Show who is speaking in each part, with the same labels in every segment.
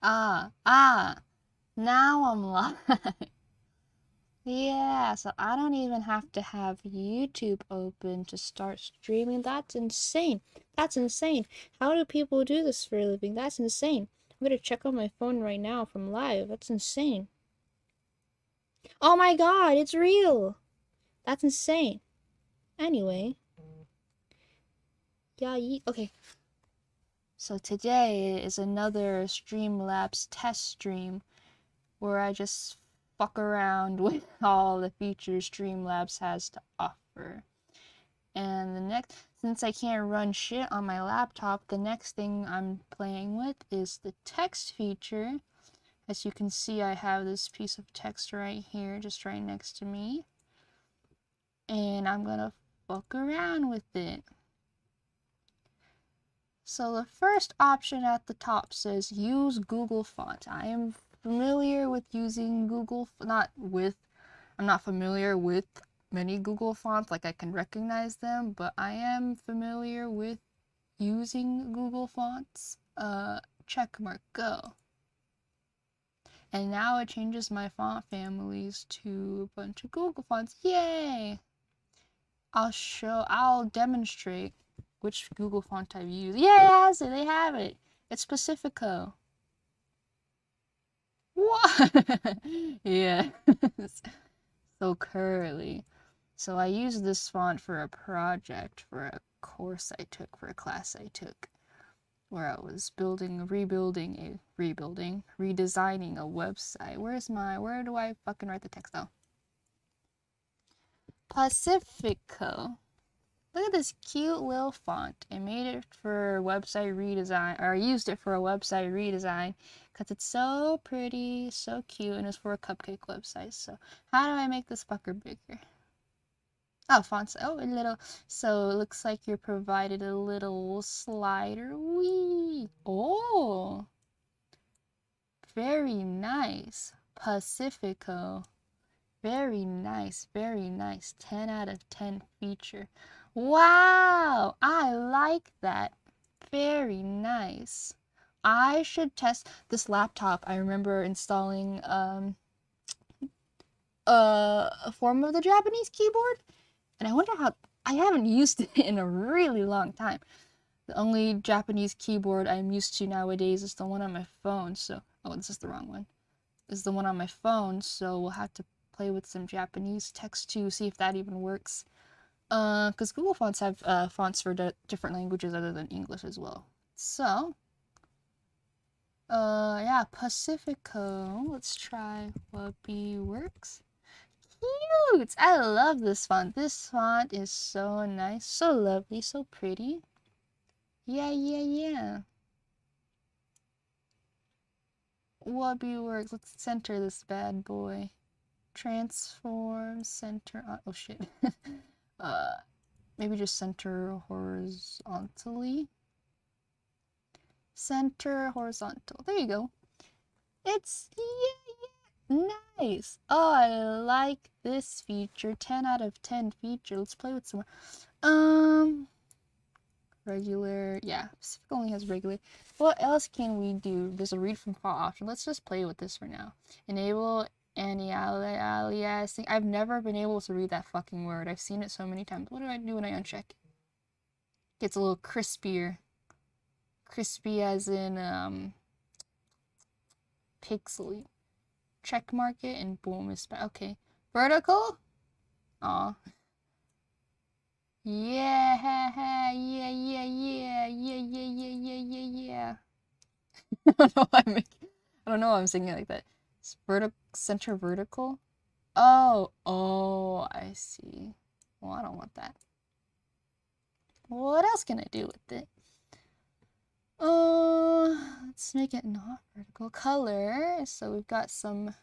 Speaker 1: Now I'm live. Yeah, so I don't even have to have YouTube open to start streaming. That's insane. That's insane. How do people do this for a living? That's insane. I'm gonna check on my phone right now from live. That's insane. Oh my god, it's real. That's insane. Anyway, yeah, okay. So today is another Streamlabs test stream where I just fuck around with all the features Streamlabs has to offer. And since I can't run shit on my laptop, the next thing I'm playing with is the text feature. As you can see, I have this piece of text right here, just right next to me. And I'm gonna fuck around with it. So the first option at the top says use Google font. I am familiar with using I'm not familiar with many Google fonts, like I can recognize them, but I am familiar with using Google fonts. Check mark, go. And now it changes my font families to a bunch of Google fonts. Yay! I'll demonstrate which Google font I've used. Yeah, it has it. They have it. It's Pacifico. What? Yeah. So curly. So I used this font for a project, for a course I took, for a class I took, where I was redesigning a website. Where do I fucking write the text? Oh. Pacifico. Look at this cute little font. I made it for website redesign, or I used it for a website redesign because it's so pretty, so cute, and it's for a cupcake website. So how do I make this fucker bigger? Oh, fonts. Oh, a little. So it looks like you're provided a little slider. Wee. Oh, very nice. Pacifico. Very nice, very nice. 10 out of 10 feature. Wow, I like that. Very nice. I should test this laptop. I remember installing a form of the Japanese keyboard, and I wonder how I haven't used it in a really long time. The only Japanese keyboard I'm used to nowadays is the one on my phone. So, oh, this is the wrong one. Is the one on my phone, so we'll have to play with some Japanese text to see if that even works. Because Google Fonts have fonts for different languages other than English as well. So, yeah, Pacifico. Let's try what B works. Cute! I love this font. This font is so nice, so lovely, so pretty. Yeah, yeah, yeah. What B works? Let's center this bad boy. Transform, center on, oh shit. Maybe just center horizontally. Center horizontal. There you go. It's, yeah, nice. Oh, I like this feature. 10 out of 10 feature. Let's play with some more. Regular. Yeah, Pacific only has regular. What else can we do? There's a read from font option. Let's just play with this for now. Enable anti-aliasing. I've never been able to read that fucking word. I've seen it so many times. What do I do when I uncheck? Gets a little crispier. Crispy as in pixely. Check mark it and boom, it's back. Okay. Vertical? Aw. Yeah, yeah, yeah, yeah, yeah, yeah, yeah, yeah, yeah. I don't know why I don't know why I'm singing like that. It's center vertical. Oh, I see. Well, I don't want that. What else can I do with it? Let's make it not vertical. Color. So we've got some,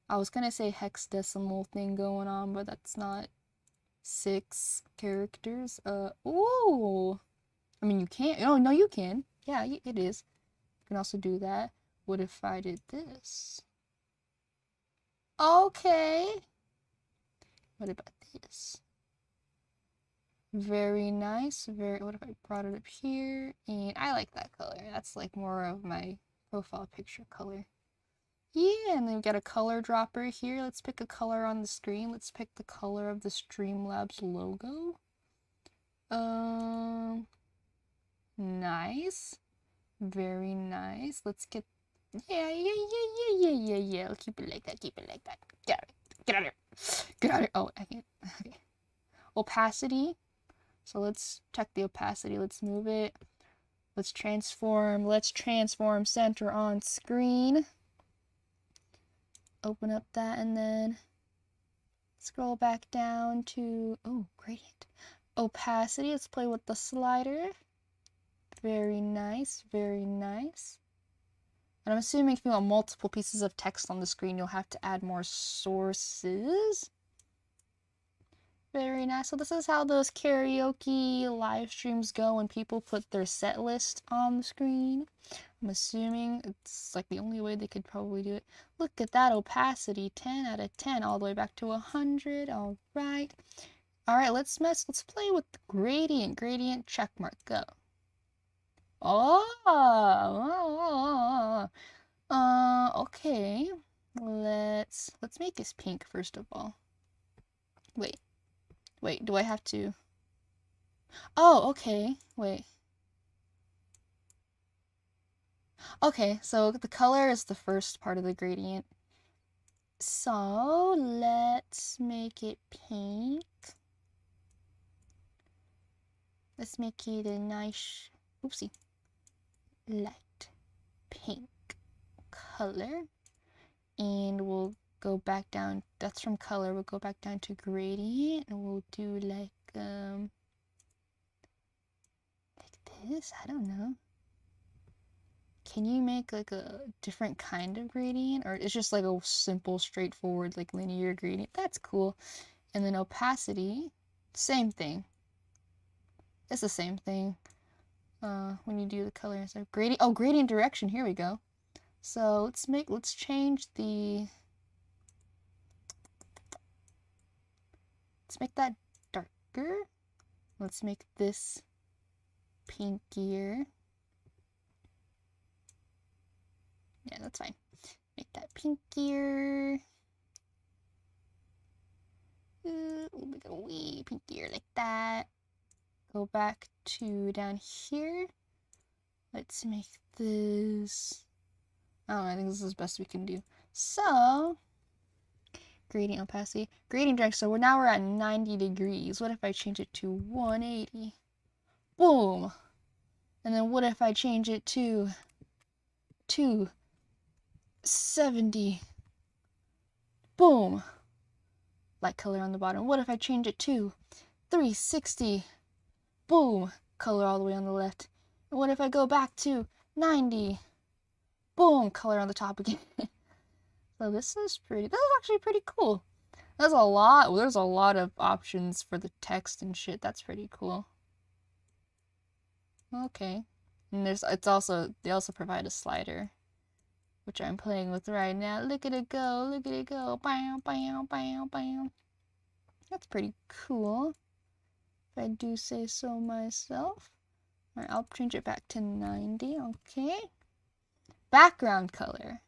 Speaker 1: I was gonna say hexadecimal thing going on, but that's not 6 characters. Ooh. I mean, you can't. Oh, no, you can. Yeah, it is. You can also do that. What if I did this? Okay. What about this? Very nice. What if I brought it up here? And I like that color. That's like more of my Profile picture color. Yeah, and then we got a color dropper here. Let's pick a color on the screen. Let's pick the color of the Streamlabs logo. Nice. Very nice. Let's get, yeah. Let's keep it like that, keep it like that. Get out of here. Get out of here. Get out of here. Oh, I can't. Okay. Opacity. So let's check the opacity. Let's move it. Let's transform. Let's transform center on screen. Open up that and then scroll back down to, oh, gradient. Opacity. Let's play with the slider. Very nice, very nice. And I'm assuming if you want multiple pieces of text on the screen, you'll have to add more sources. Very nice. So this is how those karaoke live streams go when people put their set list on the screen. I'm assuming it's like the only way they could probably do it. Look at that opacity, 10 out of 10, all the way back to 100. All right. All right, let's play with the gradient. Gradient check mark, go. Okay. Let's make this pink first of all. Wait, do I have to? Oh, okay. Wait. Okay, so the color is the first part of the gradient. So let's make it pink. Let's make it a nice, oopsie, light pink color. And we'll go back down, that's from color, we'll go back down to gradient and we'll do like this, I don't know. Can you make like a different kind of gradient, or it's just like a simple, straightforward, like linear gradient? That's cool. And then opacity, same thing. It's the same thing. When you do the color, so gradient. Oh, gradient direction. Here we go. So let's change the. Let's make that darker. Let's make this pinkier. Yeah, that's fine. Make that pinkier. We'll make it a wee pinkier like that. Go back to down here. Let's make this. Oh, I think this is the best we can do. So, gradient opacity, gradient direction. So now we're at 90 degrees. What if I change it to 180? Boom. And then what if I change it to 270? Boom. Light color on the bottom. What if I change it to 360? Boom. Color all the way on the left. And what if I go back to 90? Boom. Color on the top again. So this is actually pretty cool. There's a lot of options for the text and shit. That's pretty cool. Okay. And they also provide a slider, which I'm playing with right now. Look at it go, look at it go. Bam, bam, bam, bam. That's pretty cool, if I do say so myself. Alright, I'll change it back to 90. Okay. Background color.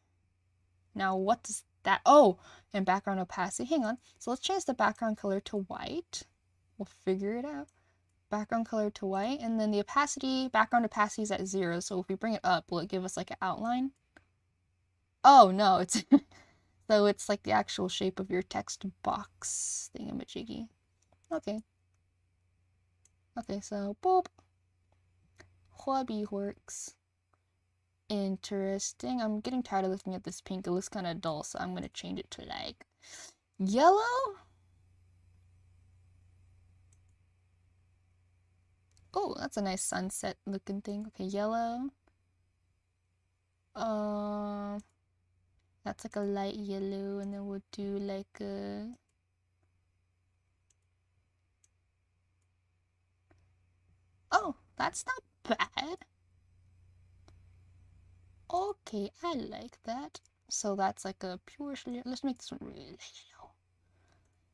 Speaker 1: Now, what does that... Oh, and background opacity. Hang on. So let's change the background color to white. We'll figure it out. Background color to white. And then the opacity, background opacity is at 0. So if we bring it up, will it give us like an outline? Oh, no. It's... So it's like the actual shape of your text box thingamajiggy. Okay. Okay, so boop. Hobby works. Interesting. I'm getting tired of looking at this pink. It looks kind of dull, so I'm gonna change it to like yellow. Oh, that's a nice sunset looking thing. Okay, yellow. That's like a light yellow, and then we'll do like a... Oh, that's not bad. Okay, I like that. So that's like a pure... Let's make this one really yellow.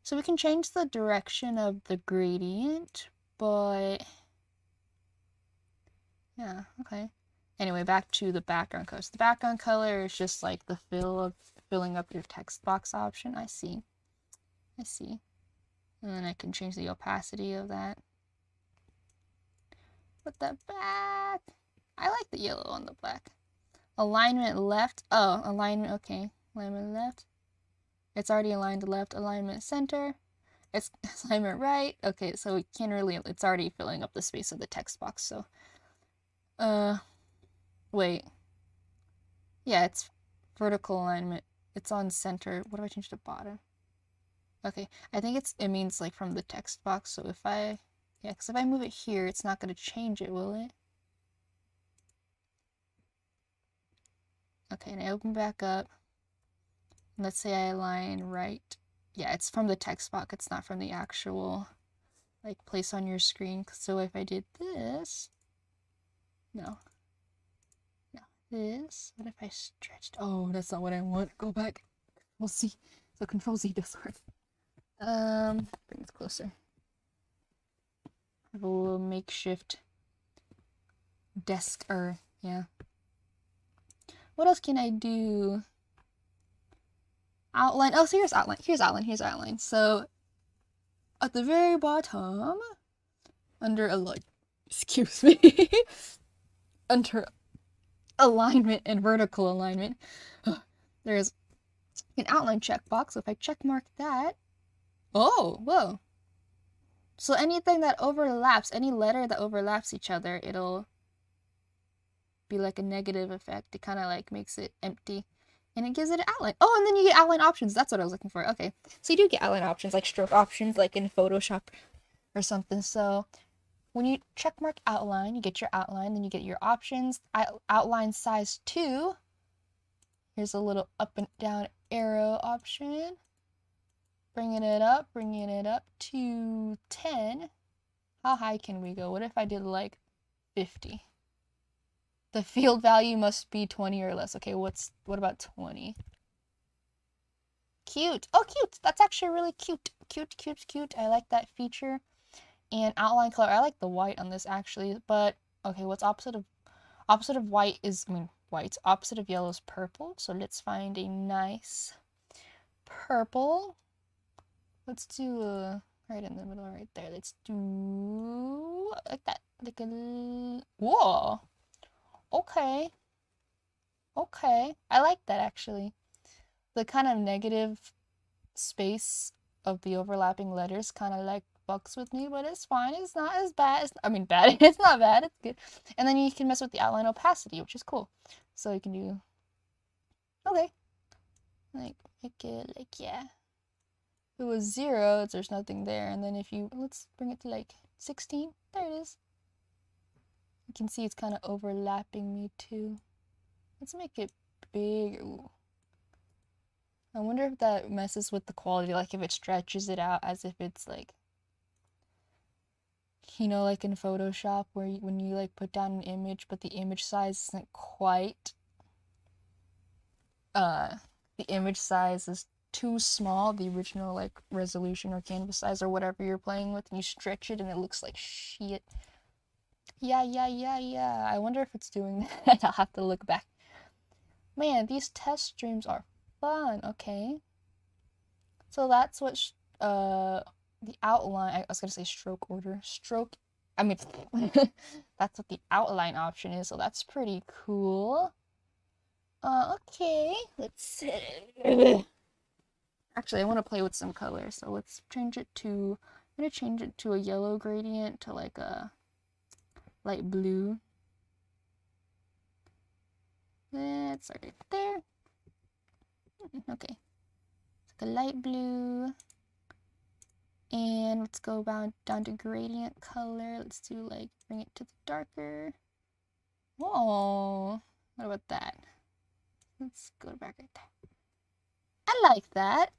Speaker 1: So we can change the direction of the gradient, but... Yeah, okay. Anyway, back to the background color. So the background color is just like the filling up your text box option. I see. And then I can change the opacity of that. Put that back. I like the yellow on the black. Alignment left. Oh, alignment, okay. Alignment left. It's already aligned left. Alignment center. It's alignment right. Okay, so we can't really, it's already filling up the space of the text box, so. Wait. Yeah, it's vertical alignment. It's on center. What do I change to bottom? Okay, I think it means like from the text box, so if I, yeah, because if I move it here, it's not going to change it, will it? Okay, and I open back up. Let's say I align right. Yeah, it's from the text box. It's not from the actual, like, place on your screen. So if I did this, no, this. What if I stretched? Oh, that's not what I want. Go back. We'll see. So Control Z does work. Bring this closer. Have a little makeshift desk, or yeah. What else can I do? Outline. Oh, so here's outline. Here's outline. So at the very bottom, under align, excuse me, under alignment and vertical alignment, there's an outline checkbox. So if I check mark that, oh, whoa. So anything that overlaps, any letter that overlaps each other, it'll be like a negative effect. It kind of like makes it empty. And it gives it an outline. Oh, and then you get outline options. That's what I was looking for. Okay. So you do get outline options, like stroke options, like in Photoshop or something. So when you check mark outline, you get your outline, then you get your options. Outline size 2. Here's a little up and down arrow option. Bringing it up to 10. How high can we go? What if I did like 50? The field value must be 20 or less. Okay, what about 20? Cute. Oh, cute. That's actually really cute. Cute. I like that feature. And outline color. I like the white on this actually, but okay, what's opposite of white is, white. Opposite of yellow is purple. So let's find a nice purple. Let's do right in the middle right there. Let's do like that. Like a, whoa. Okay. I like that actually. The kind of negative space of the overlapping letters kind of like bugs with me, but it's fine. It's not as bad. Bad. It's not bad. It's good. And then you can mess with the outline opacity, which is cool. So you can do, okay. Like, make it like, yeah. If it was 0, there's nothing there. And then if you, let's bring it to like 16. There it is. You can see it's kind of overlapping me too. Let's make it bigger. Ooh. I wonder if that messes with the quality, like if it stretches it out as if it's like, you know, like in Photoshop where when you like put down an image but the image size isn't quite, the image size is too small, the original like resolution or canvas size or whatever you're playing with, and you stretch it and it looks like shit. Yeah. I wonder if it's doing that. I'll have to look back. Man, these test streams are fun. Okay. So that's what the outline, I was gonna say stroke order. That's what the outline option is, so that's pretty cool. Okay, let's see. Actually, I want to play with some colors, so let's change it to, I'm gonna change it to a yellow gradient to like a light blue. Let's start it there. Okay, it's like a light blue. And let's go down to gradient color. Let's do like, bring it to the darker. Whoa, what about that? Let's go back right there. I like that.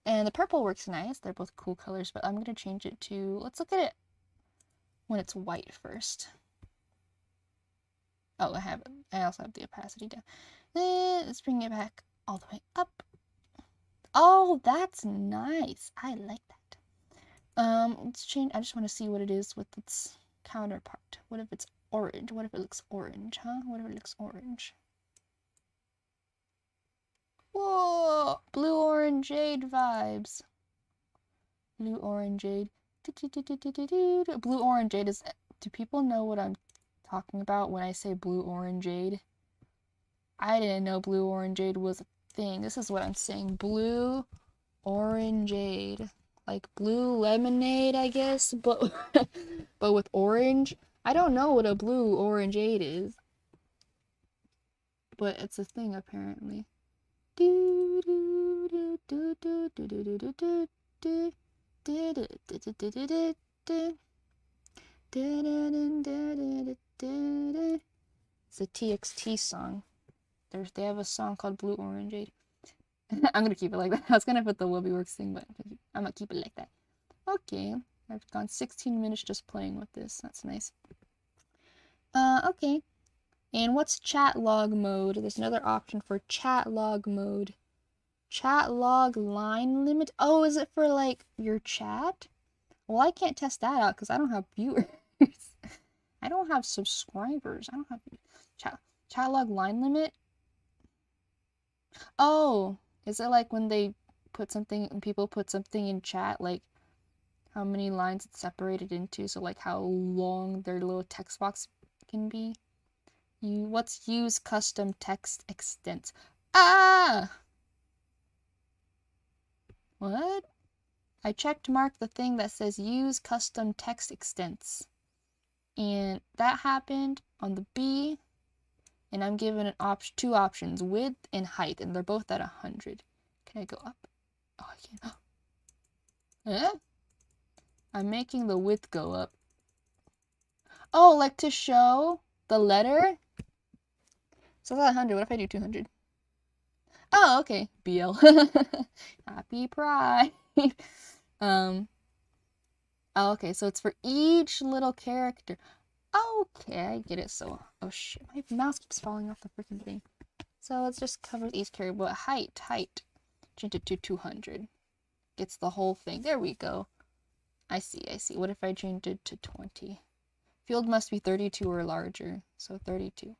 Speaker 1: And the purple works nice. They're both cool colors, but I'm gonna change it to, let's look at it when it's white first. Oh, I also have the opacity down. Let's bring it back all the way up. Oh, that's nice. I like that. Let's change, I just want to see what it is with its counterpart. What if it's orange? What if it looks orange, huh? What if it looks orange? Whoa! Blue orangeade vibes. Blue orangeade. Blue orangeade is... Do people know what I'm talking about when I say blue orangeade? I didn't know blue orangeade was a thing. This is what I'm saying. Blue orangeade. Like blue lemonade, I guess, but but with orange. I don't know what a blue orangeade is, but it's a thing apparently. It's a TXT song. They have a song called Blue Orangeade. I'm gonna keep it like that. I was gonna put the Wobbyworks thing, but I'm gonna keep it like that. Okay, I've gone 16 minutes just playing with this. That's nice. Okay. And what's chat log mode? There's another option for chat log mode. Chat log line limit. Oh, is it for like your chat? Well, I can't test that out because I don't have viewers. I don't have subscribers. I don't have chat log line limit. Oh, is it like when they put something, when people put something in chat, like how many lines it's separated into, so like how long their little text box can be? What's use custom text extents? Ah! What? I checked mark the thing that says use custom text extents. And that happened on the B. And I'm given an two options, width and height, and they're both at 100. Can I go up? Oh, I can't. Eh? I'm making the width go up. Oh, like to show the letter? So that's 100. What if I do 200? Oh, okay. BL. Happy Pride. Oh, okay, so it's for each little character. Okay, I get it. So, oh shit, my mouse keeps falling off the freaking thing. So let's just cover each character. But height. Change it to 200. Gets the whole thing. There we go. I see. What if I change it to 20? Field must be 32 or larger. So 32.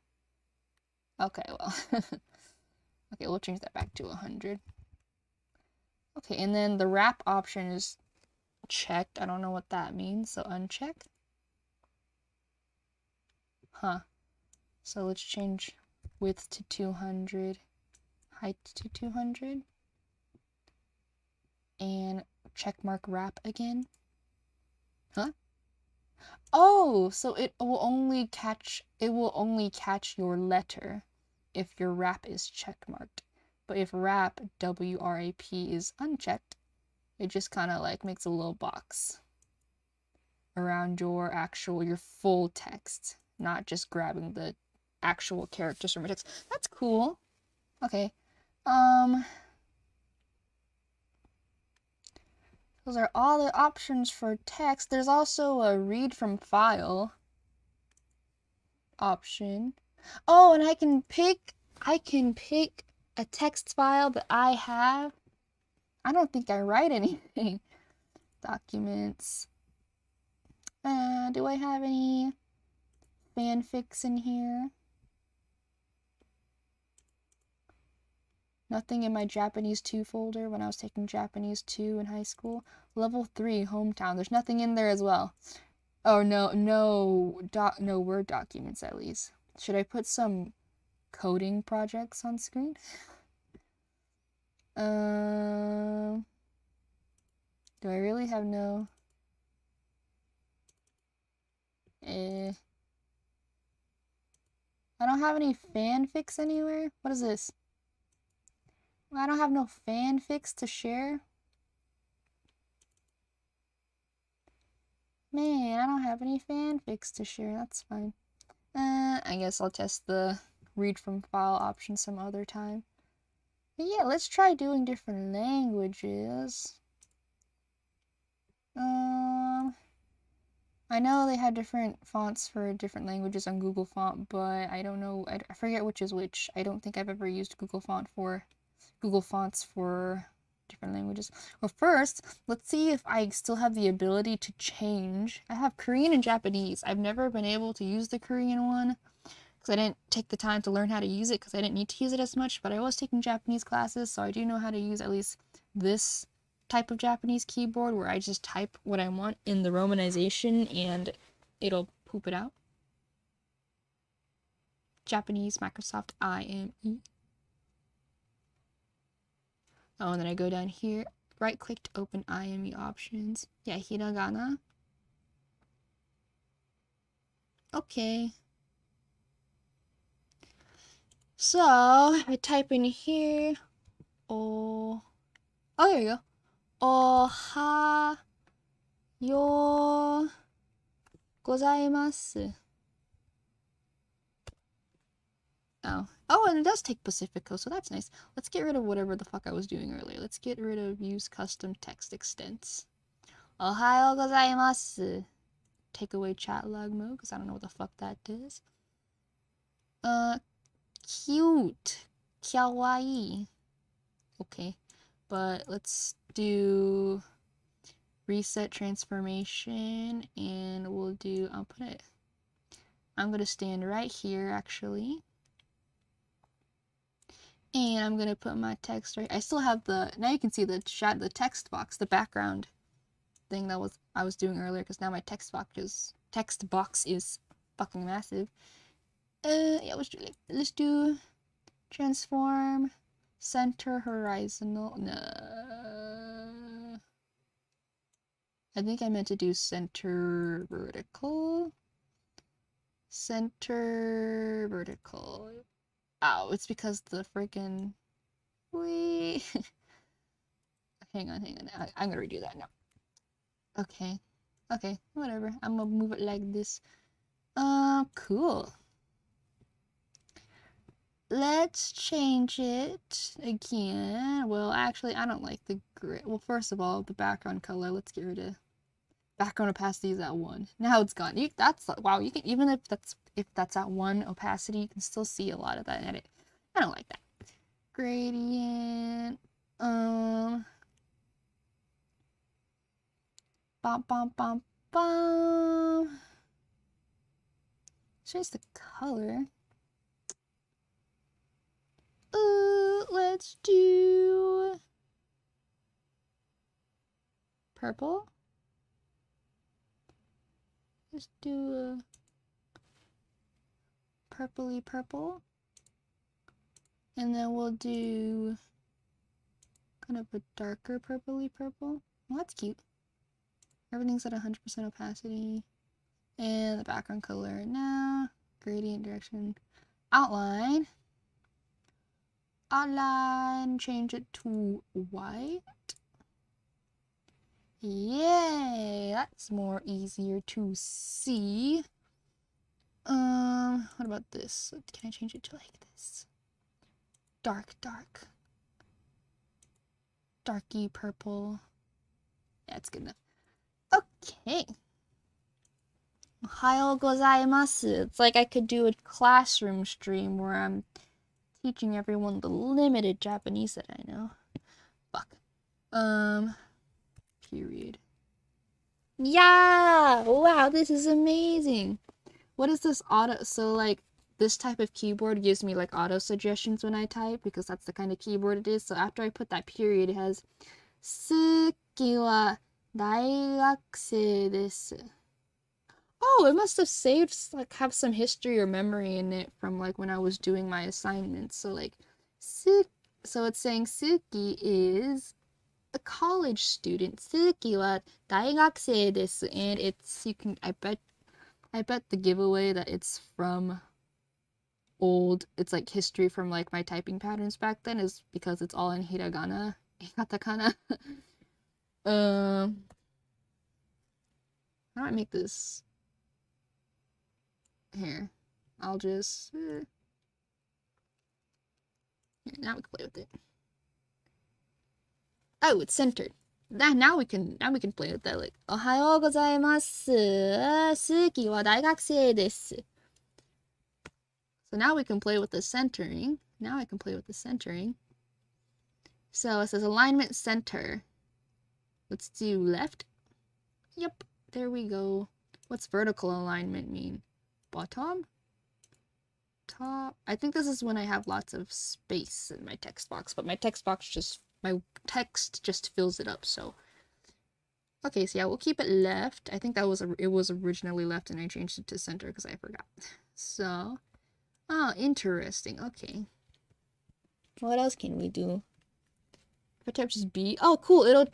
Speaker 1: Okay, well. Okay, we'll change that back to 100. Okay, and then the wrap option is checked. I don't know what that means, so uncheck. Huh. So let's change width to 200, height to 200, and check mark wrap again. Huh? Oh, so it will only catch your letter if your wrap is checkmarked. But if wrap WRAP is unchecked, it just kind of like makes a little box around your full text, not just grabbing the actual characters from your text. That's cool. Okay. Those are all the options for text. There's also a read from file option. Oh, and I can pick a text file that I have. I don't think I write anything. Documents. Do I have any fanfics in here? Nothing in my Japanese 2 folder when I was taking Japanese 2 in high school. Level 3, hometown. There's nothing in there as well. Oh, no Word documents at least. Should I put some coding projects on screen? Do I really have no? I don't have any fanfics anywhere. What is this? I don't have no fanfics to share. Man, I don't have any fanfics to share. That's fine. I guess I'll test the read from file option some other time. But yeah, let's try doing different languages. I know they had different fonts for different languages on Google Font, but I don't know. I forget which is which. I don't think I've ever used Google Fonts for different languages. Well, first, let's see if I still have the ability to change. I have Korean and Japanese. I've never been able to use the Korean one because I didn't take the time to learn how to use it because I didn't need to use it as much, but I was taking Japanese classes, so I do know how to use at least this type of Japanese keyboard where I just type what I want in the romanization and it'll poop it out. Japanese, Microsoft IME. Oh, and then I go down here, right click to open IME options. Yeah, hiragana. Okay. So, I type in here, oh, there you go. Oha yo gozaimasu. Oh, and it does take Pacifico, so that's nice. Let's get rid of whatever the fuck I was doing earlier. Let's get rid of use custom text extents. Ohayou gozaimasu. Take away chat log mode, because I don't know what the fuck that is. Cute. Kawaii. Okay, but let's do reset transformation, and we'll do, I'm gonna stand right here, actually. And I'm gonna put my text right. I still have now you can see the text box, the background thing that I was doing earlier, because now my text box is fucking massive. Yeah, let's do transform, center horizontal. No, I think I meant to do center vertical. Center vertical. Oh, it's because the freaking hang on. I'm gonna redo that now. Okay, whatever. I'm gonna move it like this. Cool. Let's change it again. Well, actually, I don't like the gray. Well, first of all, the background color. Let's get rid of background opacity is at 1. Now it's gone. Wow. You can, even if that's at 1 opacity, you can still see a lot of that in edit. I don't like that. Gradient. Bum bum bum bum. Change the color. Let's do purple. Let's do a purpley purple. And then we'll do kind of a darker purpley purple. Well, that's cute. Everything's at 100% opacity. And the background color now. Gradient direction. Outline. Change it to white. Yay! That's more easier to see. What about this? Can I change it to like this? Dark. Darky purple. Yeah, it's good enough. Okay. Ohayou gozaimasu. It's like I could do a classroom stream where I'm teaching everyone the limited Japanese that I know. Fuck. Period. Yeah! Wow, this is amazing. What is this auto? So, like, this type of keyboard gives me, like, auto suggestions when I type, because that's the kind of keyboard it is. So after I put that period, it has Suki wa daigakusei desu. Oh, it must have saved, like, have some history or memory in it from, like, when I was doing my assignments. So, like, so it's saying Suki is a college student. Suki wa daigakusei desu. And it's, I bet the giveaway that it's from it's like history from, like, my typing patterns back then is because it's all in hiragana, katakana. How do I make this? Here, I'll just here, now we can play with it. Oh, it's centered. Now we can play with that. Like, ohayou gozaimasu. Suki wa daigakusei desu. So now we can play with the centering. Now I can play with the centering. So it says alignment center. Let's do left. Yep, there we go. What's vertical alignment mean? Bottom? Top? I think this is when I have lots of space in my text box, but my text just fills it up, so. Okay, so yeah, we'll keep it left. I think it was originally left and I changed it to center because I forgot. So, oh, interesting. Okay. What else can we do? If I type just B, oh cool, it'll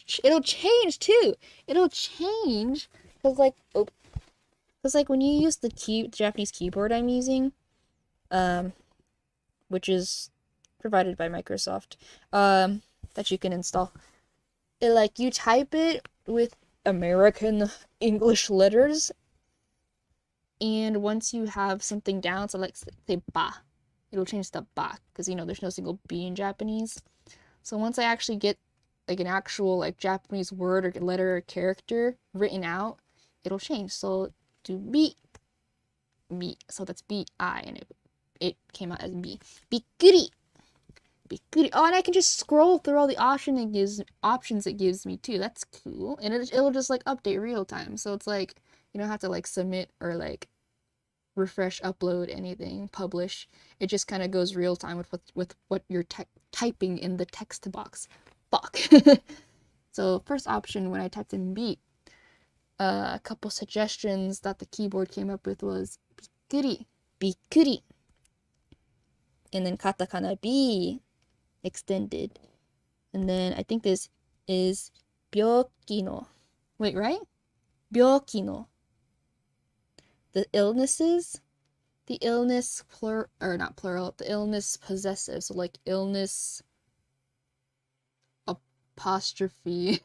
Speaker 1: change too. It'll change because like when you use the Japanese keyboard I'm using, which is provided by Microsoft, that you can install. It like you type it with American English letters, and once you have something down, so like say ba, it'll change to ba because there's no single B in Japanese. So once I actually get like an actual like Japanese word or letter or character written out, it'll change. So do B, so that's B-I, and it came out as B. Bikkuri. Bikkuri. Oh, and I can just scroll through all the options it gives me too. That's cool. And it'll just like update real time. So it's like you don't have to like submit or like refresh, upload anything, publish. It just kind of goes real time with what you're typing in the text box. Fuck. So first option when I typed in B, a couple suggestions that the keyboard came up with was bikkuri, bikkuri, and then katakana B extended, and then I think this is byoki no. Wait, right? Byoki no. The illnesses, the illness not plural, the illness possessive, so like illness apostrophe.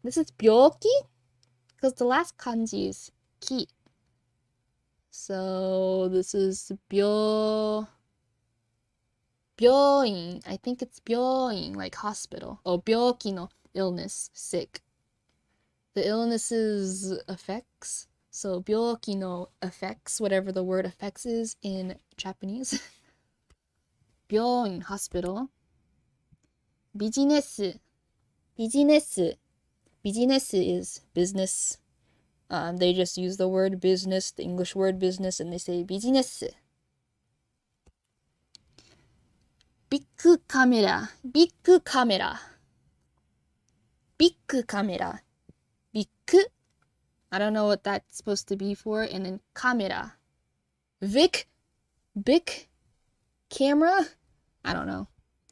Speaker 1: This is byoki because the last kanji is ki. So this is byoin. I think it's byoin, like hospital. Oh, byoki no, illness, sick. The illness's effects. So byoki no effects, whatever the word effects is in Japanese. Byoin, hospital. Business. Business is business. They just use the word business, the English word business, and they say business. Big camera. Big camera. Big camera. Big. I don't know what that's supposed to be for. And then camera. Big camera? I don't know.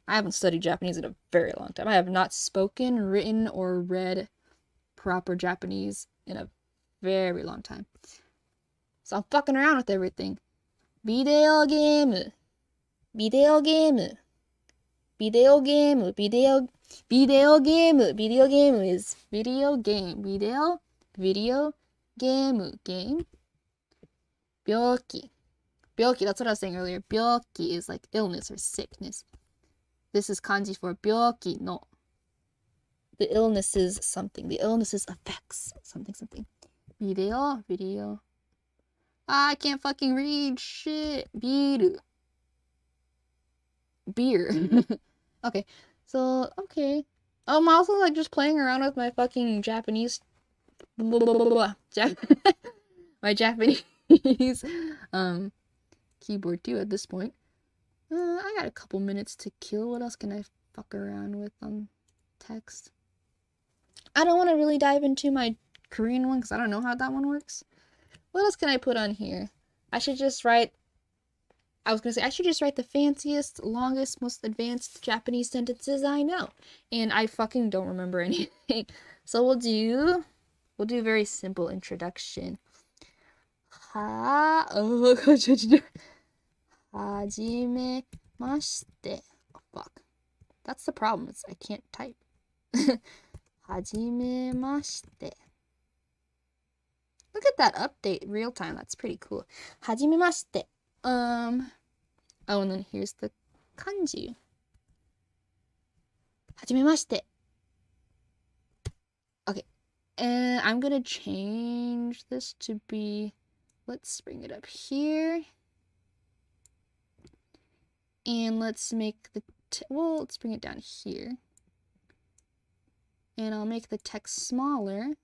Speaker 1: I haven't studied Japanese in a very long time. I have not spoken, written, or read proper Japanese in a very long time. So I'm fucking around with everything. Video game. Video game. Video game. Video game. Video game is video game. Video game. Byoki. Byoki, that's what I was saying earlier. Byoki is like illness or sickness. This is kanji for byoki no. The illness is something. The illnesses affects something. Video. I can't fucking read shit. Beer. Okay. So, okay. I'm also like just playing around with my fucking Japanese my Japanese keyboard too at this point. I got a couple minutes to kill. What else can I fuck around with on text? I don't want to really dive into my Korean one because I don't know how that one works. What else can I put on here? I should just write the fanciest, longest, most advanced Japanese sentences I know. And I fucking don't remember anything. So we'll do a very simple introduction. Hajimemashite. Oh, fuck. That's the problem. I can't type. Hajimemashite. Look at that update real time. That's pretty cool. Hajimemashite. Oh, and then here's the kanji. Hajimemashite. Okay. And I'm gonna change this to be, let's bring it up here. And let's make the well, let's bring it down here. And I'll make the text smaller.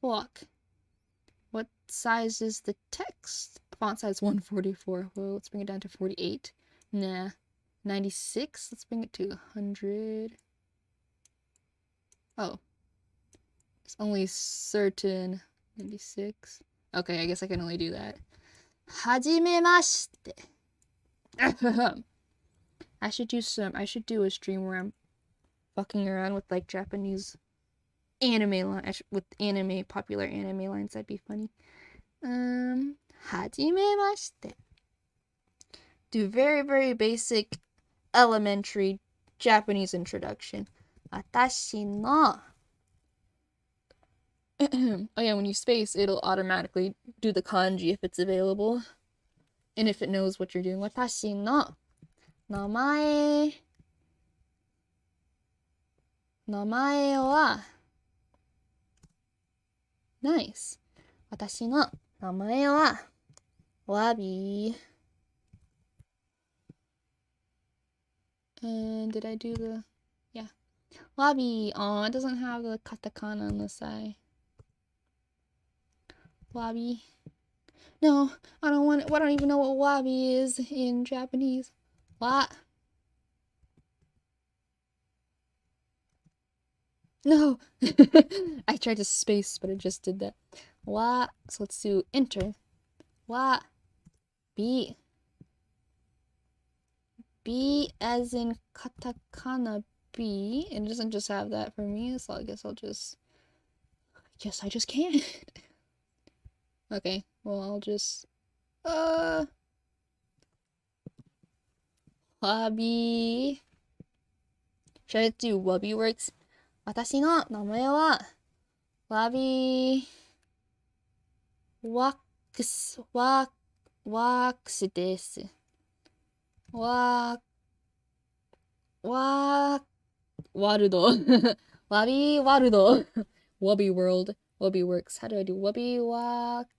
Speaker 1: Look. What size is the text? Font size 144. Well, let's bring it down to 48. Nah. 96. Let's bring it to 100. Oh. It's only certain 96. Okay, I guess I can only do that. Hajimemashite. I should do a stream where I'm fucking around with like Japanese anime with popular anime lines. That'd be funny. Hajimemashite. Do very, very basic elementary Japanese introduction. Watashi no. Oh yeah, when you space, it'll automatically do the kanji if it's available. And if it knows what you're doing. Watashi no namae wa. Nice. Watashi no namae wa Wabi. And did I do the... Yeah. Wabi. Aw, it doesn't have the katakana on the side. Wabi. No, I don't want it. I don't even know what wabi is in Japanese. What? No. I tried to space, but it just did that. Wa. So let's do enter. Wa. Bi. B as in katakana B. It doesn't just have that for me, so I guess I just can't. Okay, well I'll just wabi. Should I do wabi works? Watashi no namae wa Wabi wax desu. Warudo. Wabi Warudo. Wabi World. Wabi Works. How do I do Wabi Work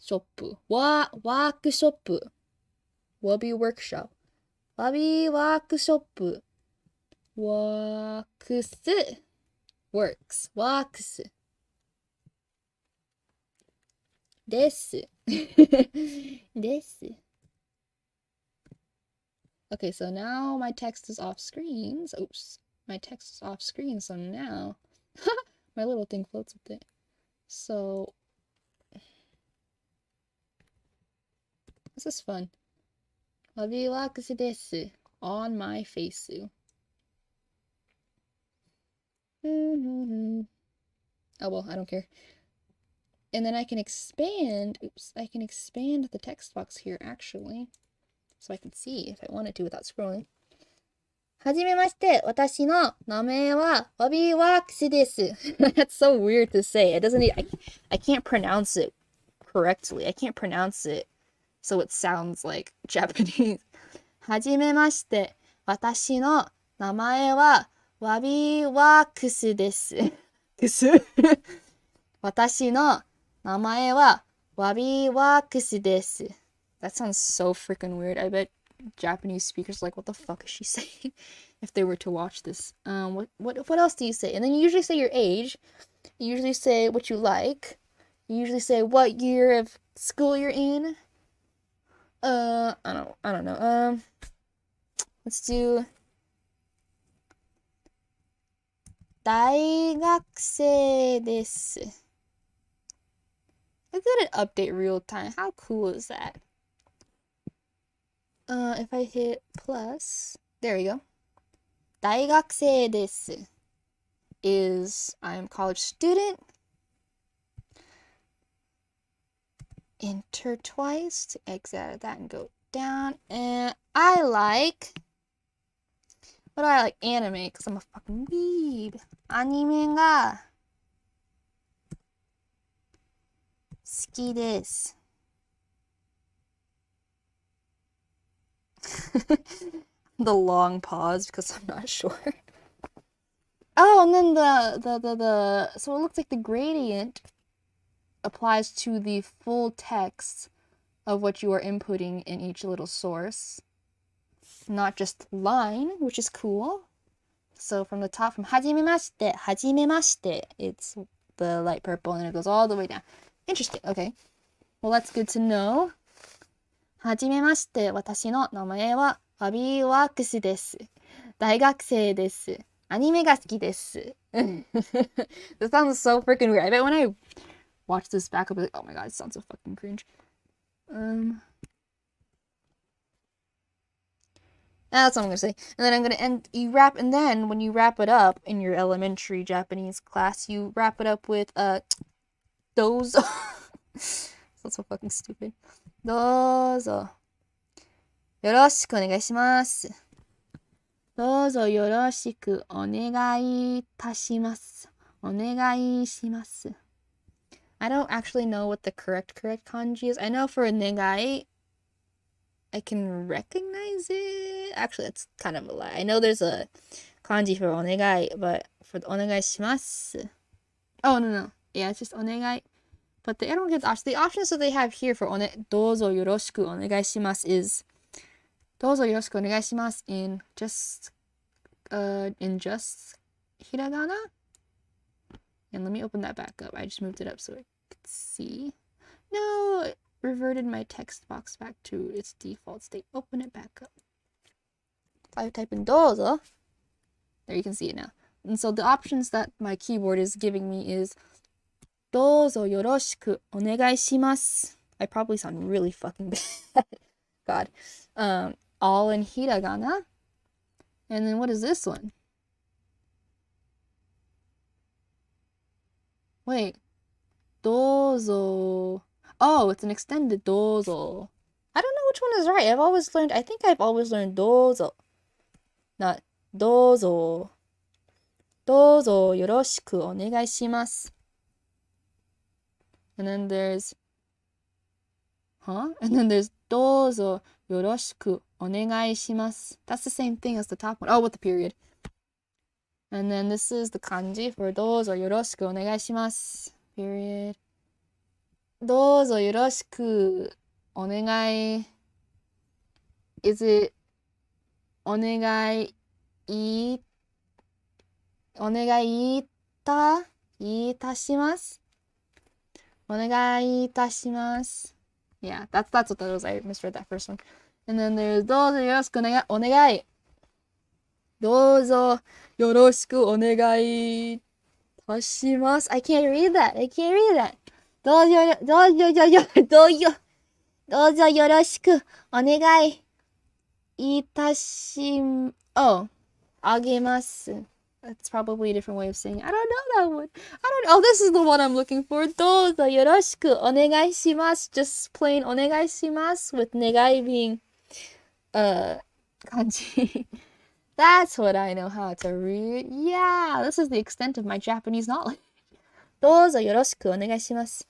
Speaker 1: Shop? Workshop. Wabi Workshop. Wabi Workshop. Works. Works. Desu. Desu. Okay, so now my text is off screen. Oops. My text is off screen, so now my little thing floats with it. So this is fun. Wabi wakusu desu. On my face. Oh well, I don't care. And then I can expand, I can expand the text box here actually. So I can see if I wanted to without scrolling. Hajimemashite, watashi no namae wa Wabi wakusu desu. That's so weird to say. It doesn't I can't pronounce it correctly. I can't pronounce it so it sounds like Japanese. Hajimemashite, watashi no namae wa Wabi wakusu desu. Watashi no namae wa Wabi wakusu desu. That sounds so freaking weird. I bet Japanese speakers are like, what the fuck is she saying? If they were to watch this. What else do you say? And then you usually say your age. You usually say what you like. You usually say what year of school you're in. I don't know. Let's do 大学生です. I did an update real time. How cool is that? If I hit plus, there we go. 大学生です is I'm a college student. Enter twice to exit out of that and go down. And I like, what do I like? Anime, because I'm a fucking weeb. Anime が好きです。The long pause because I'm not sure. Oh, and then so it looks like the gradient applies to the full text of what you are inputting in each little source. Not just line, which is cool. So from the top, from はじめまして, it's the light purple, and it goes all the way down. Interesting. Okay. Well, that's good to know. はじめまして、私の名前はバビー・ワークスです。大学生です。アニメが好きです。This sounds so freaking weird. I bet when I watch this back, I'll be like, oh my god, it sounds so fucking cringe. That's what I'm gonna say. And then I'm gonna end. And then when you wrap it up in your elementary Japanese class, you wrap it up with those. That's so fucking stupid. どうぞよろしくお願いします。どうぞよろしくお願いいたします。お願いします。I don't actually know what the correct kanji is. I know for negai, I can recognize it. Actually, that's kind of a lie. I know there's a kanji for onegai, but for the onegai shimasu. Oh, no. Yeah, it's just onegai. But I don't get the options that they have here for dozo yoroshiku onegai shimasu is dozo yoroshiku onegai shimasu in just hiragana. And let me open that back up. I just moved it up so I could see. No, it reverted my text box back to its default state. Open it back up. If I type in dozo, there you can see it now. And so the options that my keyboard is giving me is dozo yoroshiku onegai shimasu. I probably sound really fucking bad. God. All in hiragana. And then what is this one? Wait. Dozo. Oh, it's an extended dozo. I don't know which one is right. I think I've always learned dozo. Not dozo. Dozo yoroshiku onegai shimasu. And then there's dozo yoroshiku onegai shimasu. That's the same thing as the top one. Oh, with the period. And then this is the kanji for dozo yoroshiku onegai shimasu. Period. Dozo yoroshiku onegai. Is it onegai itashimasu? Onegai itashimasu. Yeah, that's what that was. I misread that first one. And then there's dozo yoroshiku onegai. Dozo yoroshiku onegai itashimasu. I can't read that. Dozo yoroshiku onegai itashim. Oh, agemasu. That's probably a different way of saying it. I don't know that one. Oh, this is the one I'm looking for. Dozo yoroshiku onegai shimasu. Just plain onegai shimasu with negai being kanji. That's what I know how to read. Yeah, this is the extent of my Japanese knowledge. Dozo yoroshiku onegai shimasu.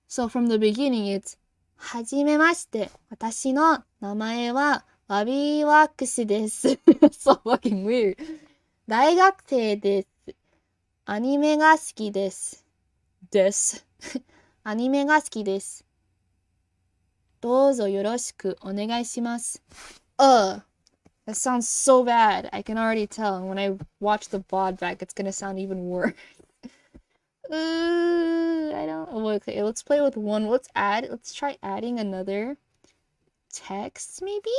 Speaker 1: So from the beginning, it's はじめまして。私の名前はバビーワックスです。So fucking weird. 大学生です。アニメが好きです。アニメが好きです。どうぞよろしくお願いします。That sounds so bad. I can already tell. And when I watch the VOD back, it's gonna sound even worse. I don't. Okay, let's play with one. Let's try adding another text, maybe?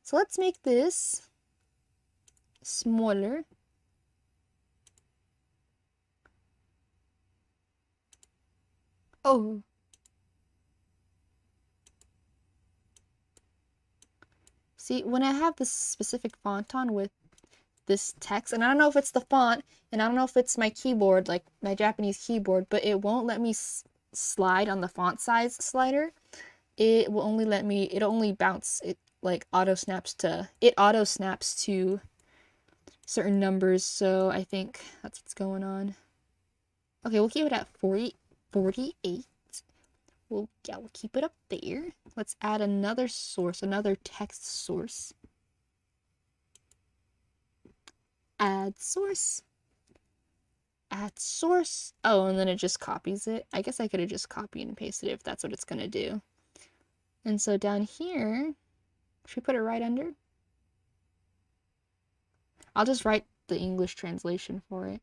Speaker 1: So let's make this smaller. Oh. See, when I have this specific font on with this text, and I don't know if it's the font, and I don't know if it's my keyboard, like my Japanese keyboard, but it won't let me slide on the font size slider. It will only let me, it only bounce, it like auto snaps to certain numbers, so I think that's what's going on. Okay, we'll keep it at 48. We'll keep it up there. Let's add another source, another text source. Add source. add source. Oh, and then it just copies it. I guess I could have just copied and pasted it if that's what it's gonna do. And so down here, should we put it right under? I'll just write the English translation for it.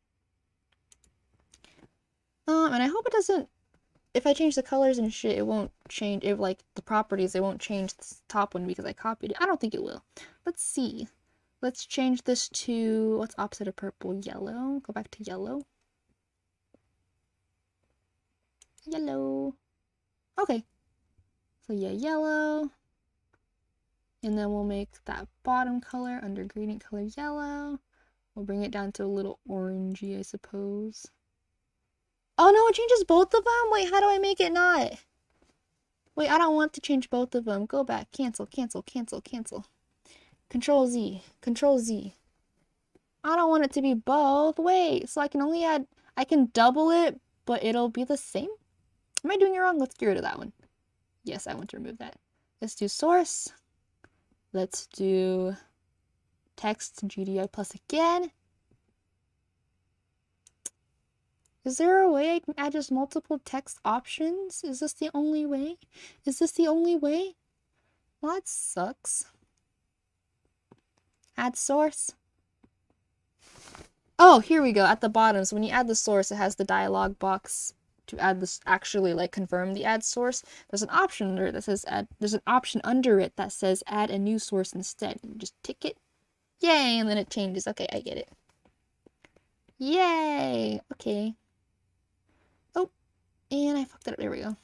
Speaker 1: And I hope it doesn't, if I change the colors and shit, it won't change, if like the properties, it won't change this top one because I copied it. I don't think it will. Let's see. Let's change this to, what's opposite of purple? Yellow. Go back to yellow. Yellow. Okay. So yeah, yellow. And then we'll make that bottom color under gradient color yellow. We'll bring it down to a little orangey, I suppose. Oh no, it changes both of them? Wait, how do I make it not? Wait, I don't want to change both of them. Go back. Cancel, cancel, cancel, cancel. Control Z. Control Z. I don't want it to be both. Wait, so I can only add... I can double it, but it'll be the same? Am I doing it wrong? Let's get rid of that one. Yes, I want to remove that. Let's do source. Let's do text GDI plus again. Is there a way I can add just multiple text options? Is this the only way? Is this the only way? Well, that sucks. Add source. Oh, here we go, at the bottom. So when you add the source, it has the dialog box to add this, actually like confirm the add source. There's an option under it that says add, there's an option under it that says add a new source instead. You just tick it. Yay, and then it changes. Okay, I get it. Yay! Okay. Oh, and I fucked it up. There we go.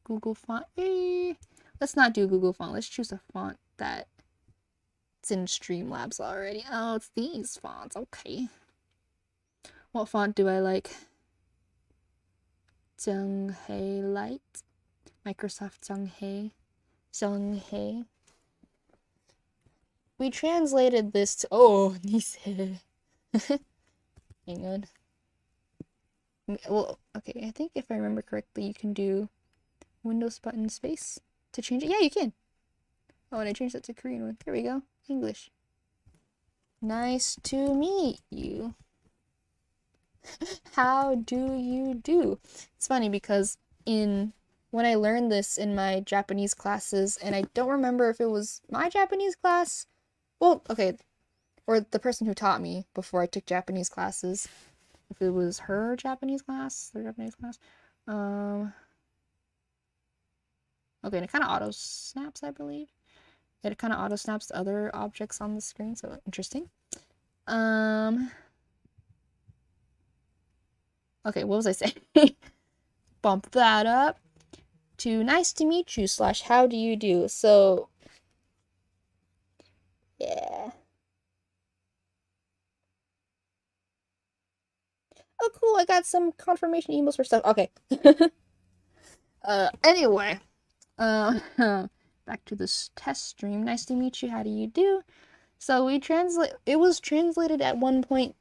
Speaker 1: Google font. Let's not do Google font. Let's choose a font that it's in Streamlabs already. Oh, it's these fonts. Okay. What font do I like? Zhenghe Light. Microsoft Zhenghe. Zhenghe. We translated this to... Oh, Nise. Hang on. Well, okay, I think if I remember correctly, you can do Windows button space to change it. Yeah, you can. Oh, and I changed that to Korean one. There we go. English. Nice to meet you. How do you do? It's funny because when I learned this in my Japanese classes, and I don't remember if it was my Japanese class, well, okay, or the person who taught me before I took Japanese classes, if it was her Japanese class, their Japanese class, okay, and it kind of auto snaps, I believe. It kind of auto snaps to other objects on the screen, so interesting. Okay, what was I saying? Bump that up to nice to meet you / how do you do? So, yeah. Oh, cool, I got some confirmation emails for stuff. Okay. Anyway. Back to this test stream. Nice to meet you, how do you do? So it was translated at one point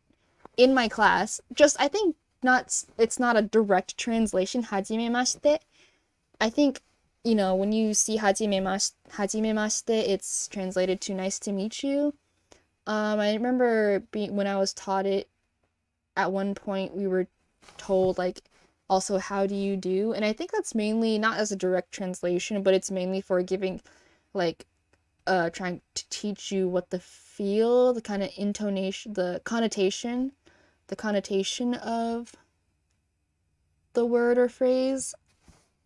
Speaker 1: in my class. Just, I think, it's not a direct translation, hajimemashite. I think, you know, when you see hajimemashite, it's translated to nice to meet you. I remember when I was taught it, at one point we were told, like, also how do you do? And I think that's mainly not as a direct translation, but it's mainly for giving, like, trying to teach you what the feel, the kind of intonation, the connotation of the word or phrase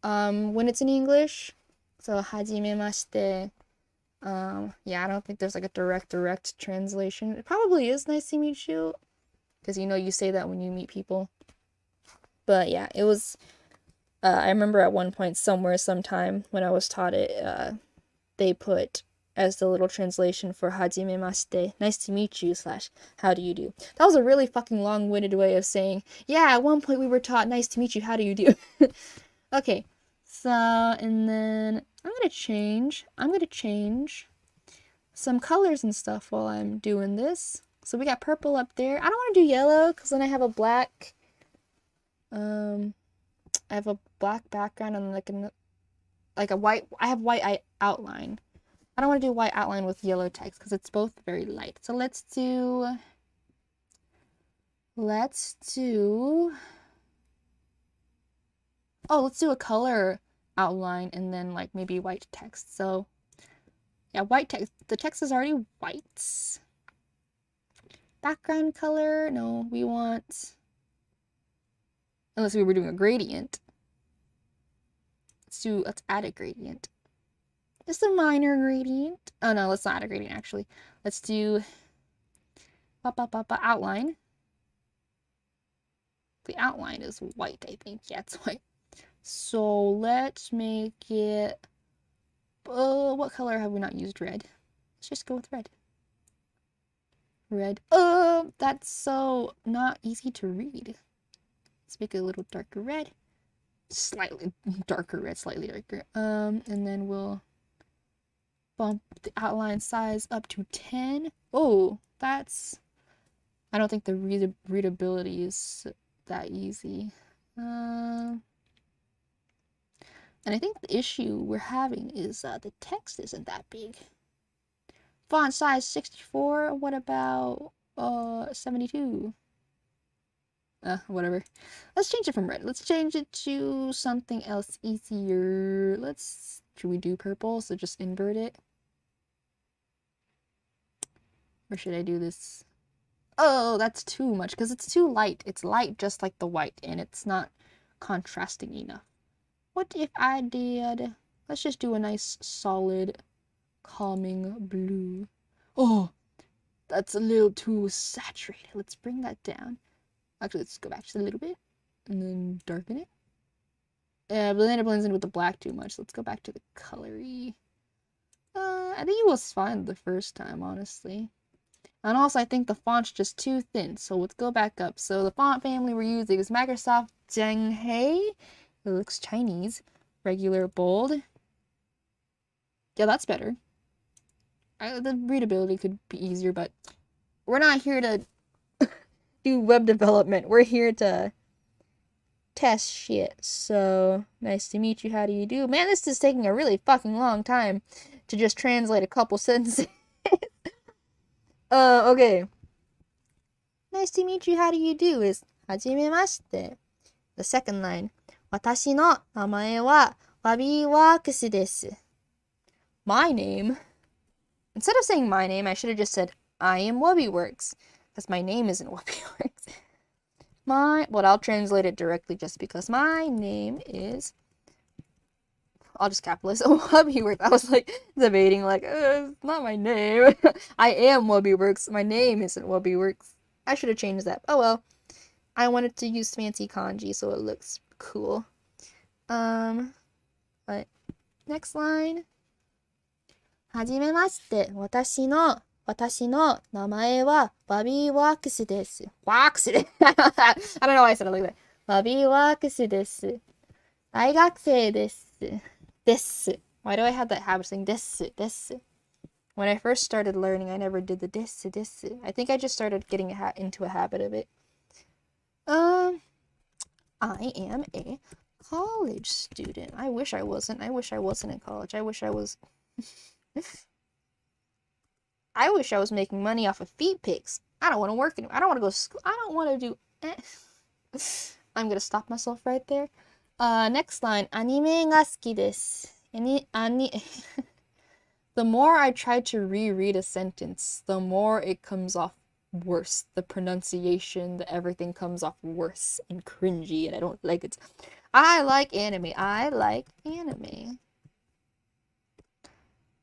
Speaker 1: when it's in English. So hajimemashite, yeah, I don't think there's like a direct translation. It probably is nice to meet you, because you know you say that when you meet people. But yeah, it was I remember at one point somewhere sometime when I was taught it, they put as the little translation for hajimemashite, nice to meet you / how do you do. That was a really fucking long-winded way of saying, yeah, at one point we were taught nice to meet you, how do you do? Okay, so, and then I'm gonna change some colors and stuff while I'm doing this. So we got purple up there. I don't want to do yellow because then I have a black, I have a black background and like a white, I have white outline. I don't want to do white outline with yellow text because it's both very light. So let's do let's do a color outline and then like maybe white text. So yeah, white text. The text is already white. Background color, no, we want, unless we were doing a gradient. Let's add a gradient. Just a minor gradient. Oh no, let's not add a gradient actually. Let's do outline. The outline is white, I think. Yeah, it's white. So let's make it, what color have we not used? Red. Let's just go with red. Red. That's so not easy to read. Let's make it a little darker red. Slightly darker red, slightly darker. And then we'll bump the outline size up to 10. Oh, that's, I don't think the readability is that easy. And I think the issue we're having is the text isn't that big. Font size 64. What about 72? Whatever. Let's change it from red. Let's change it to something else easier. Should we do purple? So just invert it. Or should I do this? Oh, that's too much because it's too light. It's light just like the white and it's not contrasting enough. What if I did, let's just do a nice solid calming blue. Oh, that's a little too saturated. Let's bring that down. Actually, let's go back just a little bit and then darken it. Yeah, but then it blends in with the black too much. Let's go back to the colory. I think it was fine the first time, honestly. And also, I think the font's just too thin, so let's go back up. So the font family we're using is Microsoft Zhenghei. It looks Chinese. Regular bold. Yeah, that's better. The readability could be easier, but we're not here to do web development. We're here to test shit. So, nice to meet you. How do you do? Man, this is taking a really fucking long time to just translate a couple sentences. Okay. Nice to meet you. How do you do? Is はじめまして. The second line. 私の名前はバビーワークスです. My name. Instead of saying my name, I should have just said I am Wubbyworks. Because my name isn't Wubbyworks. But I'll translate it directly just because my name is, I'll just capitalize Wubbyworks. I was like debating like, it's not my name. I am Wubbyworks. My name isn't Wubbyworks. I should have changed that. Oh well. I wanted to use fancy kanji so it looks cool. But next line. はじめまして。私の名前はバビーワークスです。ワークスです。I don't know why I said it like that. バビーワークスです。大学生です。です。Why do I have that habit of saying です? です. When I first started learning, I never did the です. です. I think I just started getting into a habit of it. I am a college student. I wish I wasn't. I wish I wasn't in college. I wish I was. I wish I was making money off of feet pics. I don't want to work anymore. I don't want to go to school. I don't want to do. I'm gonna stop myself right there. Next line. アニメが好きです. The more I try to reread a sentence, the more it comes off worse. The pronunciation, the everything comes off worse and cringy, and I don't like it. I like anime. I like anime.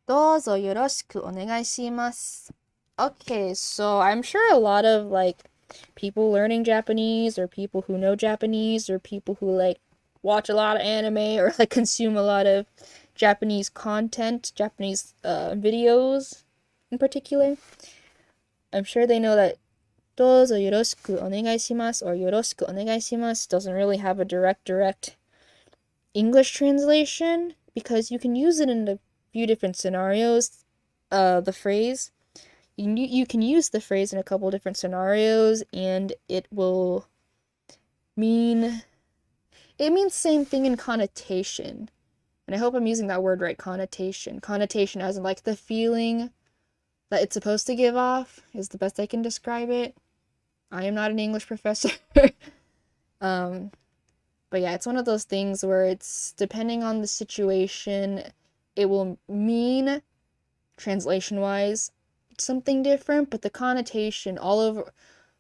Speaker 1: どうぞよろしくお願いします. Okay, so I'm sure a lot of like people learning Japanese or people who know Japanese or people who like watch a lot of anime or like consume a lot of Japanese content, Japanese videos in particular. I'm sure they know that どうぞよろしくお願いします or よろしくお願いします doesn't really have a direct English translation because you can use it in a few different scenarios. The phrase, you can use the phrase in a couple different scenarios and it will mean, it means same thing in connotation. And I hope I'm using that word right, connotation. Connotation as in like the feeling that it's supposed to give off is the best I can describe it. I am not an English professor. um, but yeah, it's one of those things where it's depending on the situation, it will mean translation wise something different, but the connotation all over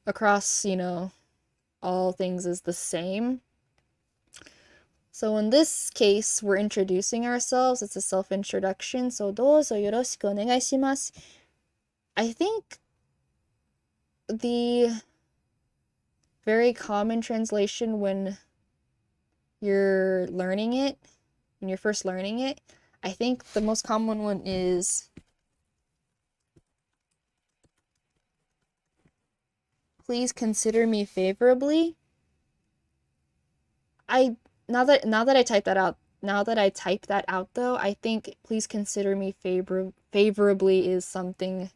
Speaker 1: across, all things is the same. So in this case, we're introducing ourselves. It's a self-introduction. So どうぞよろしくお願いします. I think the very common translation when you're learning it, when you're first learning it, I think the most common one is please consider me favorably. Now that I type that out though, I think please consider me favorably is something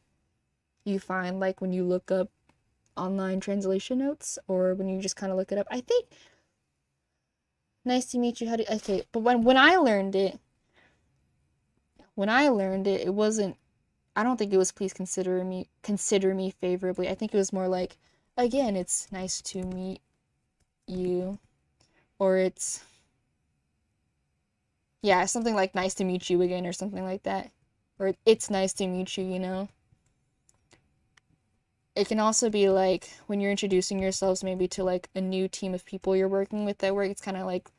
Speaker 1: you find like when you look up online translation notes or when you just kind of look it up. I think nice to meet you. Okay, but when I learned it, it wasn't, I don't think it was please consider me favorably. I think it was more like, again, it's nice to meet you, or it's, yeah, something like nice to meet you again or something like that, or it's nice to meet you. It can also be like when you're introducing yourselves maybe to like a new team of people you're working with at work. It's kind of like,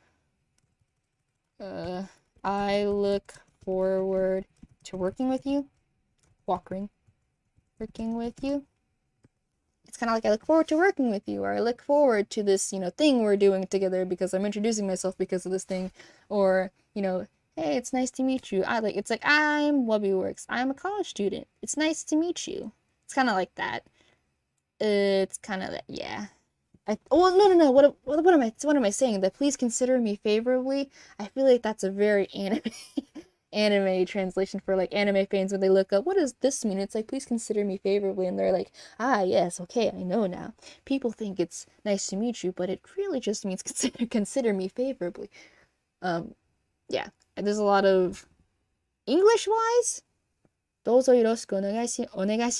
Speaker 1: I look forward to working with you. Working with you. It's kind of like I look forward to working with you, or I look forward to this, thing we're doing together because I'm introducing myself because of this thing, or, hey, it's nice to meet you. It's like I'm Wubby Works. I'm a college student. It's nice to meet you. It's kind of like that. It's kind of that, yeah. No. What am I saying? That please consider me favorably. I feel like that's a very anime translation for like anime fans when they look up what does this mean. It's like please consider me favorably, and they're like, yes, okay, I know now. People think it's nice to meet you, but it really just means consider me favorably. Yeah, there's a lot of English wise. どうぞよろしくお願いし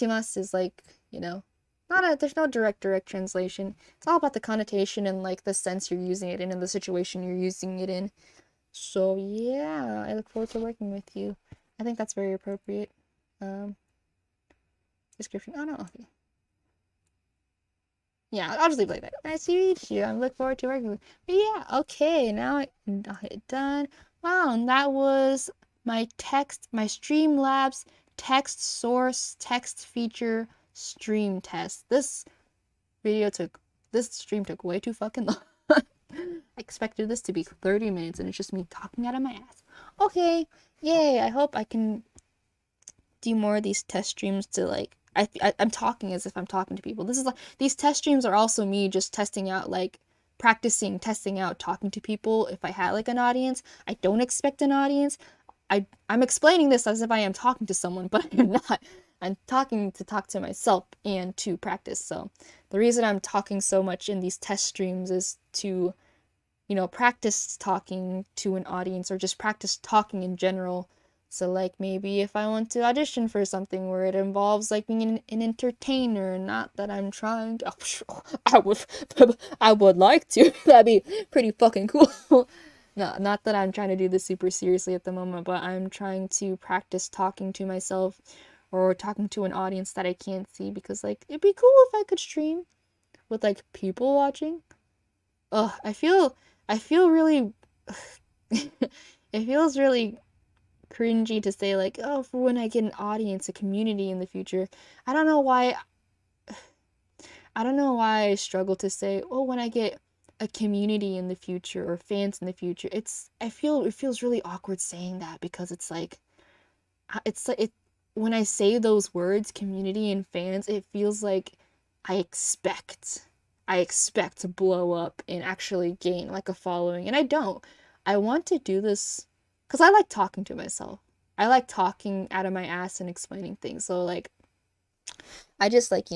Speaker 1: ます is like, there's no direct translation. It's all about the connotation and like the sense you're using it in and the situation you're using it in. So yeah, I look forward to working with you. I think that's very appropriate. Description. Oh no. Okay. Yeah, I'll just leave it like that. Nice to meet you. I look forward to working with you. But yeah, okay, now I'll hit done. Wow, and that was my Streamlabs text source text feature stream test. This stream took way too fucking long. I expected this to be 30 minutes and it's just me talking out of my ass. Okay, yay, I hope I can do more of these test streams to like, I'm talking as if I'm talking to people. This is like, these test streams are also me just testing out, like, testing out, talking to people if I had like an audience. I don't expect an audience. I'm explaining this as if I am talking to someone, but I'm not. I'm talking to talk to myself and to practice. So the reason I'm talking so much in these test streams is to, practice talking to an audience or just practice talking in general. So like maybe if I want to audition for something where it involves like being an entertainer, not that I'm trying to, I would like to. That'd be pretty fucking cool. No, not that I'm trying to do this super seriously at the moment, but I'm trying to practice talking to myself or talking to an audience that I can't see, because like it'd be cool if I could stream with like people watching. Ugh, I feel really it feels really cringy to say like, oh, for when I get an audience, a community in the future. I don't know why I struggle to say, oh, when I get a community in the future or fans in the future. It feels really awkward saying that, because it's like when I say those words, community and fans, it feels like I expect to blow up and actually gain like a following, and I don't. I want to do this because I like talking to myself. I like talking out of my ass and explaining things. So like, I just like,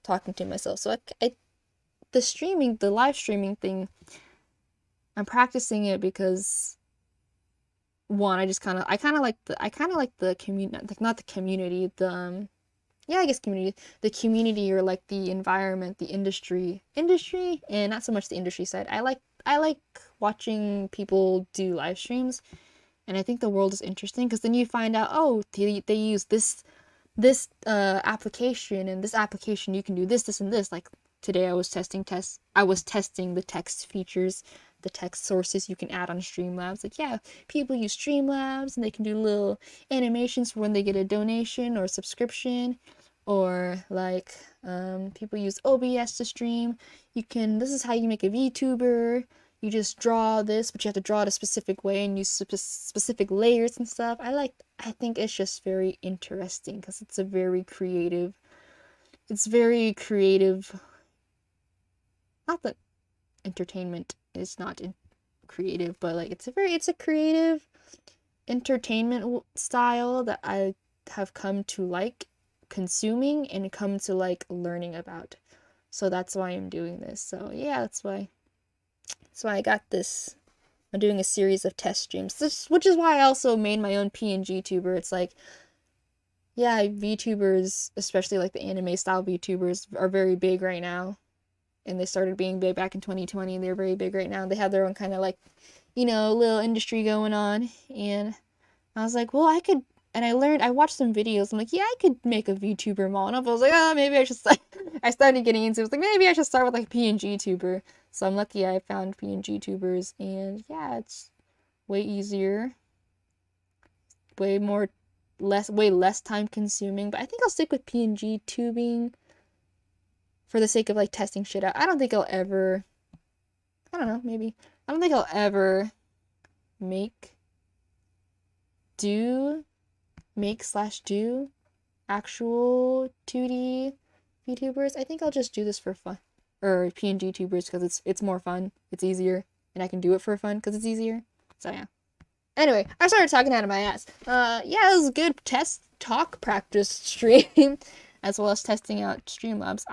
Speaker 1: talking to myself. So the live streaming thing, I'm practicing it because one, I kind of like the community, like not the community, yeah, I guess community, the community or like the environment, the industry, and not so much the industry side. I like watching people do live streams, and I think the world is interesting because then you find out, oh, they use this application, and this application you can do this and this. Like today I was testing the text features, the text sources you can add on Streamlabs. Like, yeah, people use Streamlabs and they can do little animations for when they get a donation or a subscription, or like people use OBS to stream. This is how you make a VTuber. You just draw this, but you have to draw it a specific way and use specific layers and stuff. I think it's just very interesting because it's very creative. Not that entertainment is not creative, but like it's a creative entertainment style that I have come to like consuming and come to like learning about. So that's why I'm doing this. So yeah, that's why I got this. I'm doing a series of test streams, which is why I also made my own PNG tuber. It's like, yeah, VTubers, especially like the anime style VTubers, are very big right now. And they started being big back in 2020, and they're very big right now. They have their own kind of like, little industry going on. And I was like, well, and I watched some videos. I'm like, yeah, I could make a VTuber mall. And I was like, oh, maybe I should start. I started getting into it. I was like, maybe I should start with like a PNG tuber. So I'm lucky I found PNG tubers. And yeah, it's way easier. Way less time consuming. But I think I'll stick with PNG tubing for the sake of like testing shit out. I don't think I'll ever. I don't know, maybe. I don't think I'll ever make/do actual 2D VTubers. I think I'll just do this for fun, or PNG tubers, because it's more fun, it's easier, and I can do it for fun because it's easier. So yeah. Anyway, I started talking out of my ass. Yeah, it was a good talk practice stream, as well as testing out Streamlabs.